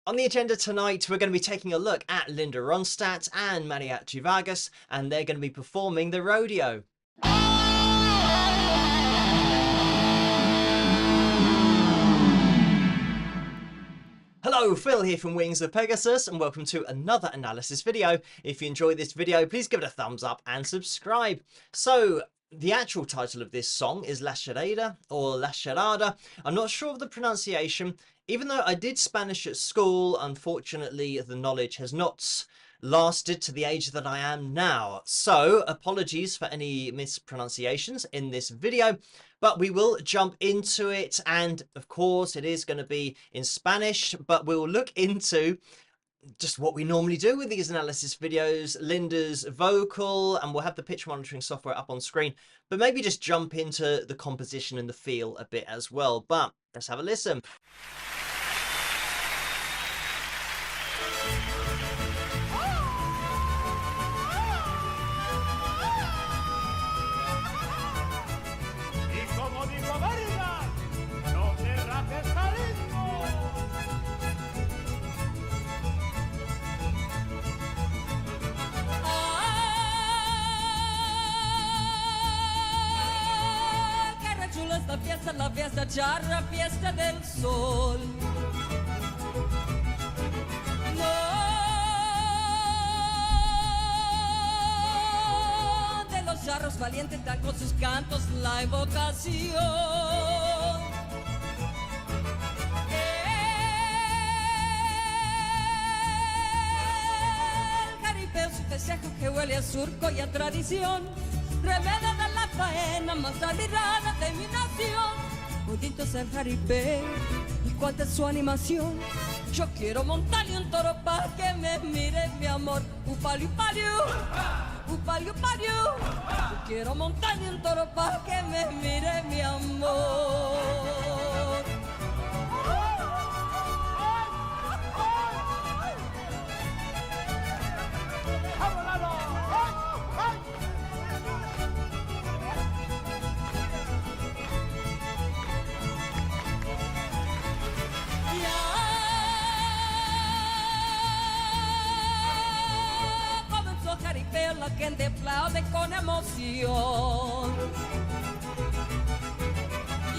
On the agenda tonight, we're going to be taking a look at Linda Ronstadt and Pegasus, and they're going to be performing the rodeo. Hello, Phil here from Wings of Pegasus, and welcome to another analysis video. If you enjoyed this video, please give it a thumbs up and subscribe. So, the actual title of this song is La Charreada or La Charreada. I'm not sure of the pronunciation. Even though I did Spanish at school, unfortunately the knowledge has not lasted to the age that I am now. So apologies for any mispronunciations in this video, but we will jump into it. And of course it is going to be in Spanish, but we'll look into just what we normally do with these analysis videos, Linda's vocal, and we'll have the pitch monitoring software up on screen, but maybe just jump into the composition and the feel a bit as well. But let's have a listen. La fiesta charra, fiesta del sol. No, de los charros valientes dan con sus cantos la evocación. El jaripeo, su festejo que huele a surco y a tradición. Remeda de la faena, más admirada de mi nación. Bonito es el jaripeo y cuánta es su animación. Yo quiero montarle un toro para que me mire mi amor. Upaliu, paliu, upaliu, paliu. Yo quiero montarle un toro para que me mire mi amor. La gente aplaude con emoción. Y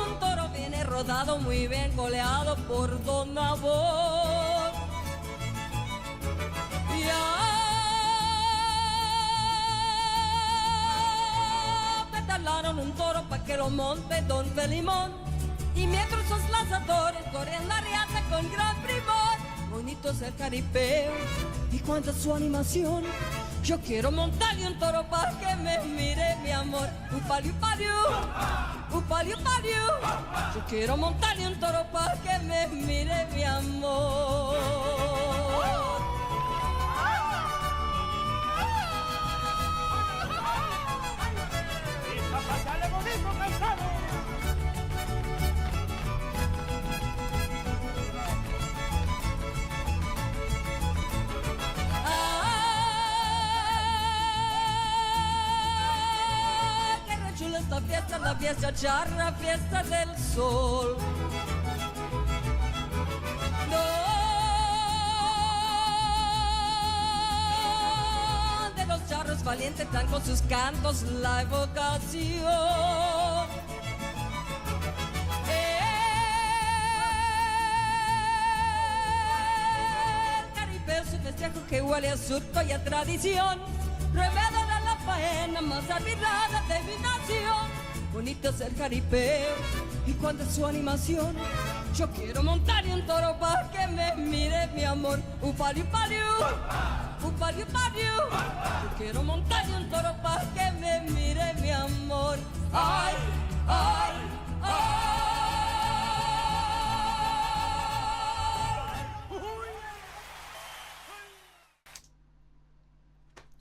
un toro viene rodado, muy bien goleado por Don Nabor. Ya petalaron un toro pa' que lo monte Don Felimón. Y mientras los lanzadores corren la riata con gran primor. Bonito es el jaripeo y cuánta su animación. Yo quiero montarle un toro para que me mire mi amor. Upaliu, paliu, upaliu, paliu. Yo quiero montarle un toro para que me mire mi amor. La fiesta charra, fiesta del sol. No, de los charros valientes dan con sus cantos la evocación. El jaripeo, su festejo que huele a surco y a tradición. Remeda de la faena, más admirada de mi nación. Bonito es el jaripeo y cuánta es su animación. Yo quiero montarle un toro para que me mire mi amor. Upaliu, paliu, upaliu, paliu. Yo quiero montarle un toro para que me mire mi amor. Ay, ay, ay.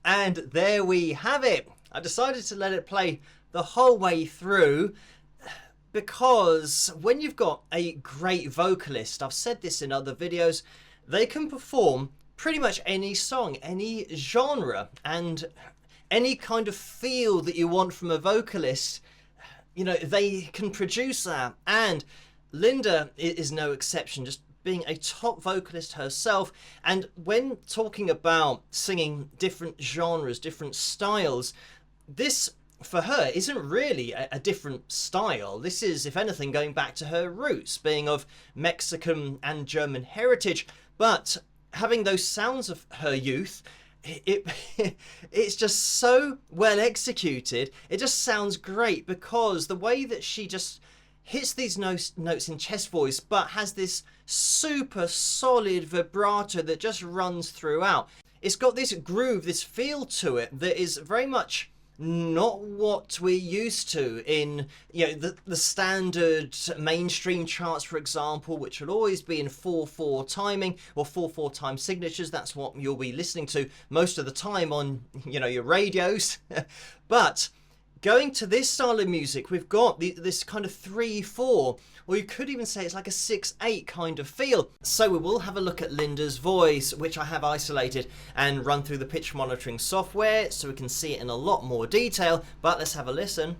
And there we have it. I decided to let it play the whole way through because when you've got a great vocalist, I've said this in other videos, they can perform pretty much any song, any genre, and any kind of feel that you want from a vocalist. you know, they can produce that, and Linda is no exception, just being a top vocalist herself. And when talking about singing different genres, different styles, this for her isn't really a different style. This is, if anything, going back to her roots, being of Mexican and German heritage, but having those sounds of her youth. It's just so well executed. It just sounds great, because the way that she just hits these notes in chest voice, but has this super solid vibrato that just runs throughout. It's got this groove, this feel to it that is very much not what we're used to in, you know, the standard mainstream charts, for example, which will always be in 4/4 timing or 4/4 time signatures. That's what you'll be listening to most of the time on, you know, your radios. But going to this style of music, we've got this kind of 3/4, or you could even say it's like a 6/8 kind of feel. So we will have a look at Linda's voice, which I have isolated and run through the pitch monitoring software so we can see it in a lot more detail. But let's have a listen.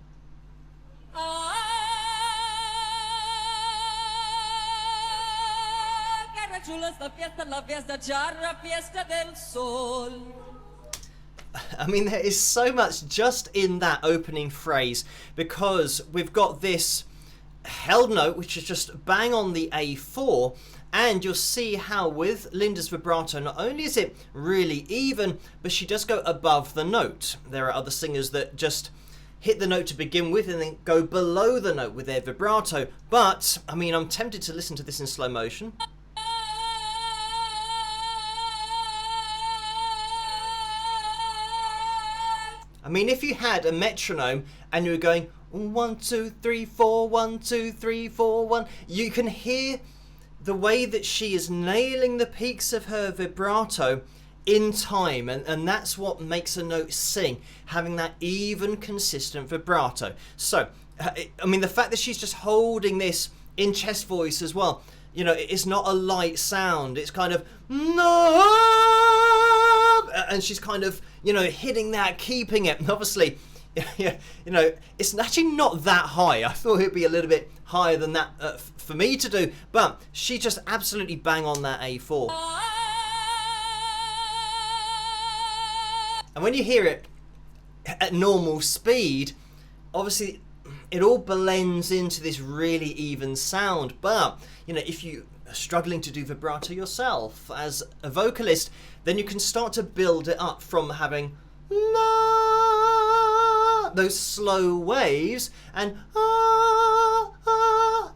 I mean, there is so much just in that opening phrase, because we've got this held note which is just bang on the A4, and you'll see how with Linda's vibrato, not only is it really even, but she does go above the note. There are other singers that just hit the note to begin with and then go below the note with their vibrato. But I mean, I'm tempted to listen to this in slow motion. I mean, if you had a metronome and you were going 1 2 3 4 1 2 3 4 1, you can hear the way that she is nailing the peaks of her vibrato in time, and that's what makes a note sing, having that even, consistent vibrato. So I mean, the fact that she's just holding this in chest voice as well, you know, it's not a light sound, it's kind of no, and she's kind of, you know, hitting that, keeping it. And obviously, you know, it's actually not that high. I thought it'd be a little bit higher than that for me to do, but she just absolutely bang on that A4. And when you hear it at normal speed, obviously it all blends into this really even sound. But, you know, if you are struggling to do vibrato yourself as a vocalist, then you can start to build it up from having la, those slow waves, and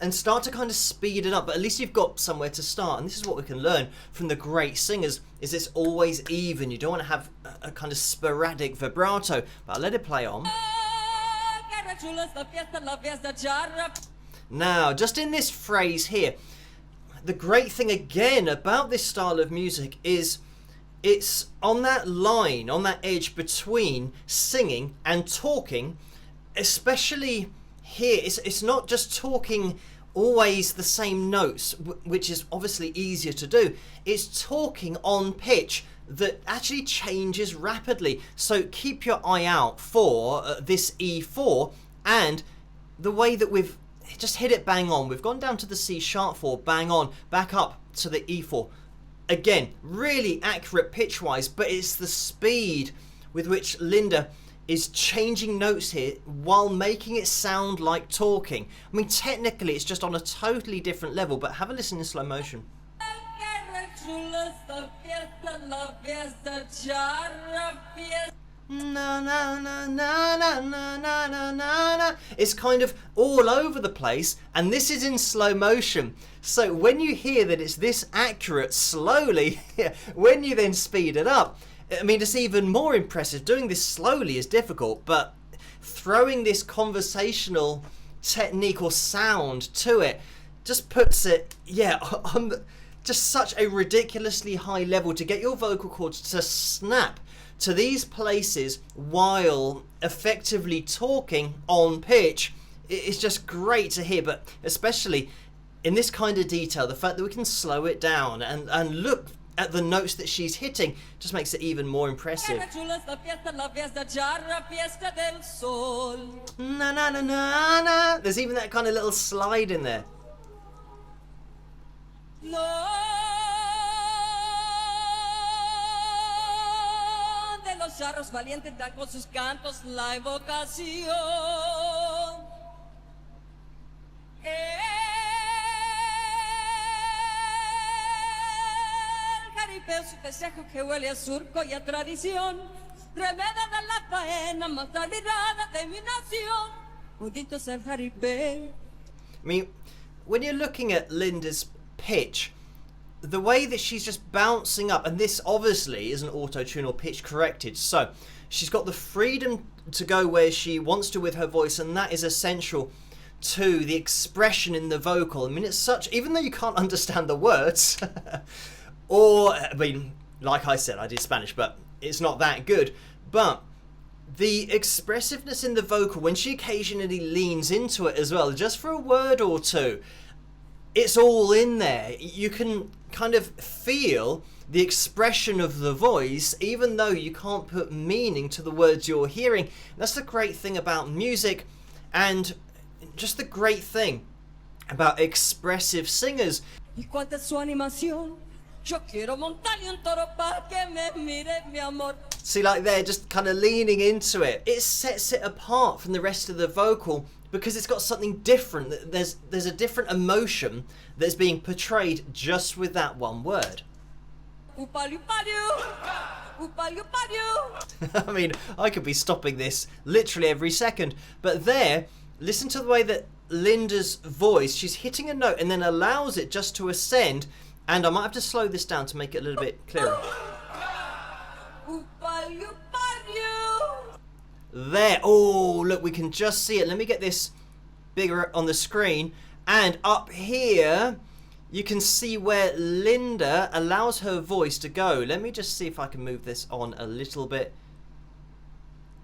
and start to kind of speed it up. But at least you've got somewhere to start, and this is what we can learn from the great singers, is it's always even. You don't want to have a kind of sporadic vibrato. But I'll let it play on. Now, just in this phrase here, the great thing again about this style of music is it's on that line, on that edge between singing and talking. Especially here, it's not just talking always the same notes, which is obviously easier to do. It's talking on pitch that actually changes rapidly. So keep your eye out for this E4, and the way that we've just hit it bang on. We've gone down to the C sharp 4, bang on, back up to the E4. Again, really accurate pitch wise, but it's the speed with which Linda is changing notes here while making it sound like talking. I mean, technically it's just on a totally different level, but have a listen in slow motion. Na, na, na, na, na, na, na, na, na. It's kind of all over the place, and this is in slow motion. So when you hear that it's this accurate slowly, when you then speed it up, I mean, it's even more impressive. Doing this slowly is difficult, but throwing this conversational technique or sound to it just puts it, yeah, on just such a ridiculously high level to get your vocal cords to snap to these places while effectively talking on pitch. It's just great to hear, but especially in this kind of detail, the fact that we can slow it down and look at the notes that she's hitting just makes it even more impressive. Na na na na na. There's even that kind of little slide in there. Los charros valientes dan con sus cantos la evocación. El jaripeo su festejo que huele a surco y a tradición. Remeda de la faena más admirada de mi nación. Bonito es el jaripeo. I mean, when you're looking at Linda's pitch, the way that she's just bouncing up, and this obviously is an auto-tune or pitch corrected, so she's got the freedom to go where she wants to with her voice, and that is essential to the expression in the vocal. I mean, it's such, even though you can't understand the words, or, I mean, like I said, I did Spanish, but it's not that good, but the expressiveness in the vocal, when she occasionally leans into it as well, just for a word or two, it's all in there. You can kind of feel the expression of the voice, even though you can't put meaning to the words you're hearing. That's the great thing about music, and just the great thing about expressive singers. Y cuánta su animación. Yo quiero montarle un toro para que me mire, mi amor. See, like they're just kind of leaning into it. It sets it apart from the rest of the vocal, because it's got something different. There's a different emotion that's being portrayed just with that one word. I mean, I could be stopping this literally every second, but there, listen to the way that Linda's voice, she's hitting a note and then allows it just to ascend, and I might have to slow this down to make it a little bit clearer. There, oh look, we can just see it. Let me get this bigger on the screen, and up here you can see where Linda allows her voice to go. Let me just see if I can move this on a little bit.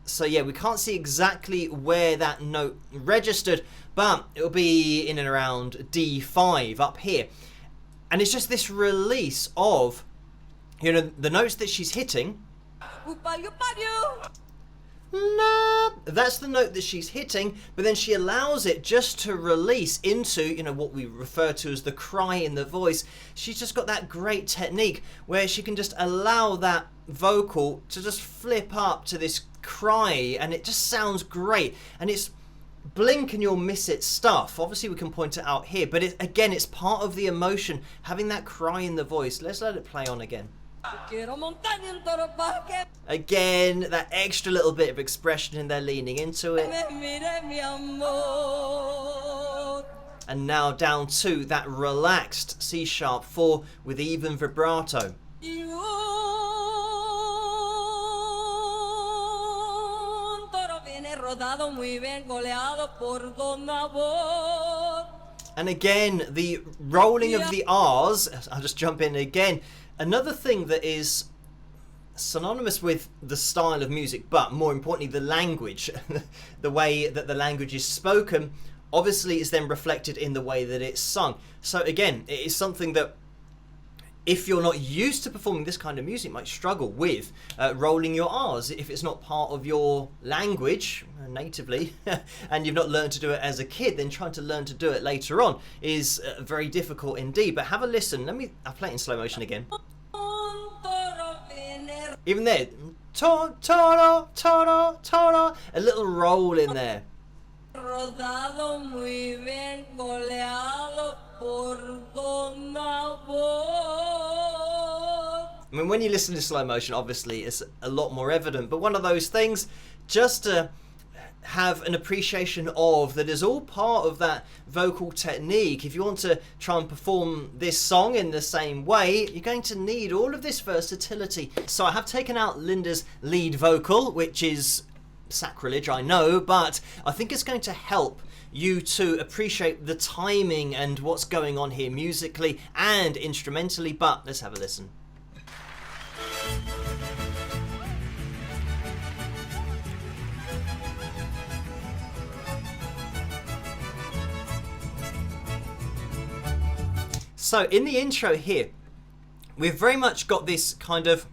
So yeah, we can't see exactly where that note registered, but it'll be in and around D5 up here, and it's just this release of, you know, the notes that she's hitting. That's the note that she's hitting, but then she allows it just to release into, you know, what we refer to as the cry in the voice. She's just got that great technique where she can just allow that vocal to just flip up to this cry, and it just sounds great, and it's blink and you'll miss it stuff. Obviously we can point it out here, but again, it's part of the emotion, having that cry in the voice. Let's let it play on again. Again, that extra little bit of expression in there, leaning into it. And now down to that relaxed C-sharp 4 with even vibrato. And again, the rolling of the R's. I'll just jump in again. Another thing that is synonymous with the style of music, but more importantly the language, the way that the language is spoken, obviously is then reflected in the way that it's sung. So again, it is something that, if you're not used to performing this kind of music, you might struggle with rolling your R's if it's not part of your language natively, and you've not learned to do it as a kid. Then trying to learn to do it later on is very difficult indeed. But have a listen. I'll play it in slow motion again. Even there, toro, toro, toro, a little roll in there. Rodado muy bien, goleado por don amor. I mean, when you listen to slow motion, obviously it's a lot more evident, but one of those things just to have an appreciation of, that is all part of that vocal technique. If you want to try and perform this song in the same way, you're going to need all of this versatility. So I have taken out Linda's lead vocal, which is sacrilege, I know, but I think it's going to help you to appreciate the timing and what's going on here musically and instrumentally. But let's have a listen. So in the intro here, we've very much got this kind of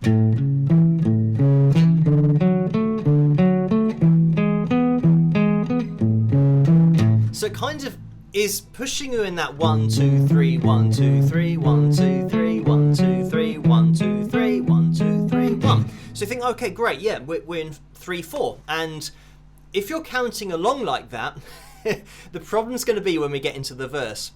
so it kind of is pushing you in that 1 2 3 1 2 3 1 2 3 1 2 3 1 2 3 1 2 3 1. So you think, okay, great, yeah, we're in 3/4, and if you're counting along like that, the problem's going to be when we get into the verse.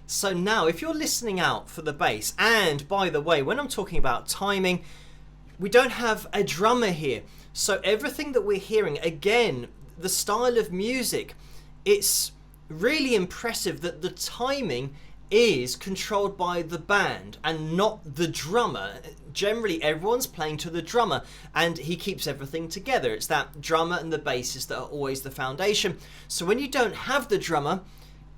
So now, if you're listening out for the bass, and by the way, when I'm talking about timing, we don't have a drummer here. So everything that we're hearing, again, the style of music, it's really impressive that the timing is controlled by the band and not the drummer. Generally, everyone's playing to the drummer, and he keeps everything together. It's that drummer and the bassist that are always the foundation. So when you don't have the drummer,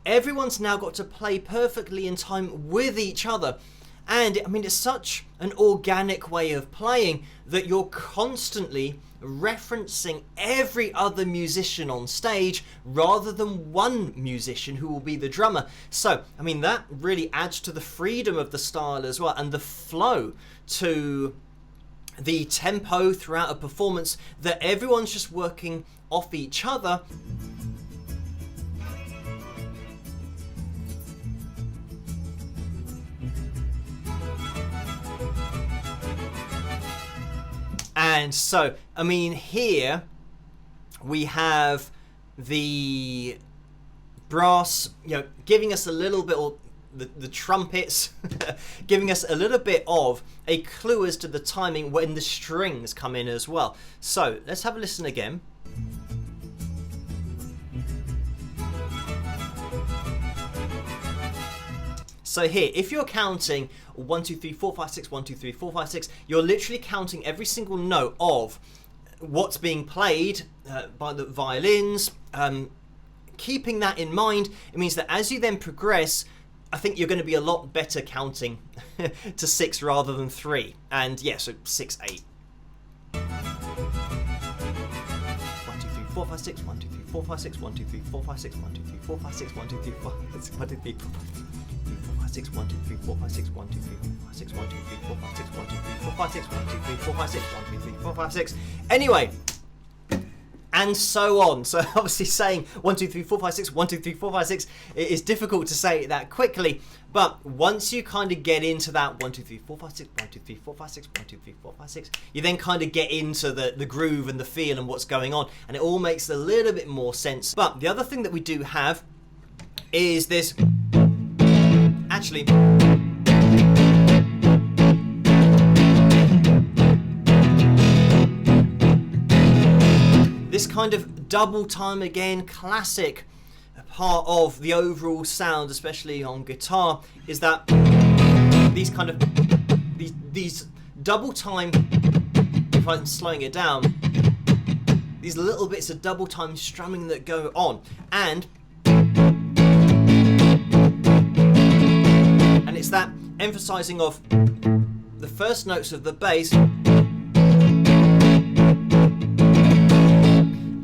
everyone's now got to play perfectly in time with each other. And I mean, it's such an organic way of playing that you're constantly referencing every other musician on stage rather than one musician who will be the drummer. So, I mean, that really adds to the freedom of the style as well, and the flow to the tempo throughout a performance, that everyone's just working off each other. And so, I mean, here we have the brass, you know, giving us a little bit, or the trumpets, giving us a little bit of a clue as to the timing when the strings come in as well. So, let's have a listen again. So here, if you're counting 1 2 3 4 5 6 1 2 3 4 5 6, you're literally counting every single note of what's being played by the violins. Keeping that in mind, it means that as you then progress, I think you're going to be a lot better counting to 6 rather than 3. And yeah, so 6 8. 1 2 3 4 5 6 1 2 3 4 5 6 1 2 3 4 5 6 1 2 3 4 5 6 1 2 3 4 5 6 1 2 3 4 6 1 2 3 4 5 6 1 2 3 4 5 6 1 2 3 4 5 6 1 2 3 4 5 6 1 2 3 4 5 6 1 2 3 4 5 6. Anyway, and so on. So obviously saying 1 2 3 4 5 6 1 2 3 4 5 6, it is difficult to say it that quickly, but once you kind of get into that 1 2 3 4 5 6 1 2 3 4 5 6 1 2 3 4 5 6, you then kind of get into the groove and the feel and what's going on, and it all makes a little bit more sense. But the other thing that we do have is this, actually, this kind of double time again, classic part of the overall sound, especially on guitar, is that these kind of these double time, if I'm slowing it down, these little bits of double time strumming that go on, and it's that emphasizing of the first notes of the bass,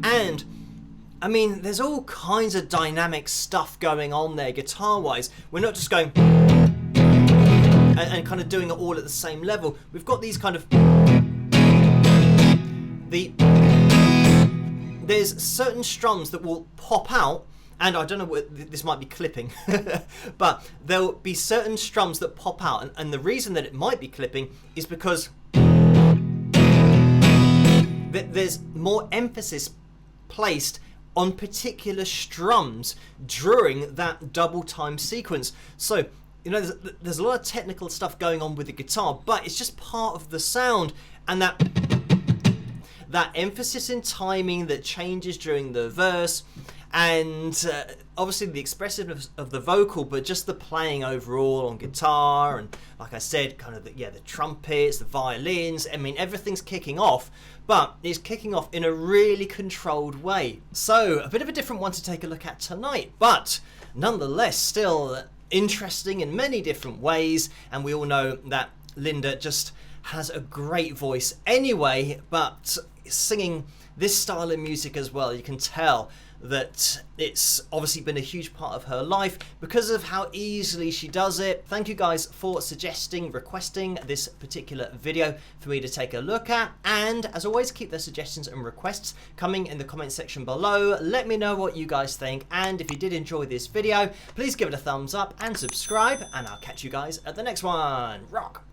and I mean, there's all kinds of dynamic stuff going on there guitar wise. We're not just going and kind of doing it all at the same level. We've got these kind of there's certain strums that will pop out, and I don't know what this might be clipping, but there'll be certain strums that pop out, and the reason that it might be clipping is because there's more emphasis placed on particular strums during that double time sequence. So, you know, there's a lot of technical stuff going on with the guitar, but it's just part of the sound, and that emphasis in timing that changes during the verse, and obviously the expressiveness of the vocal, but just the playing overall on guitar, and like I said, kind of the trumpets, the violins. I mean, everything's kicking off, but it's kicking off in a really controlled way. So a bit of a different one to take a look at tonight, but nonetheless still interesting in many different ways. And we all know that Linda just has a great voice anyway, but singing this style of music as well, you can tell that it's obviously been a huge part of her life because of how easily she does it. Thank you guys for requesting this particular video for me to take a look at, and as always, keep the suggestions and requests coming in the comment section below. Let me know what you guys think, and if you did enjoy this video, please give it a thumbs up and subscribe, and I'll catch you guys at the next one. Rock!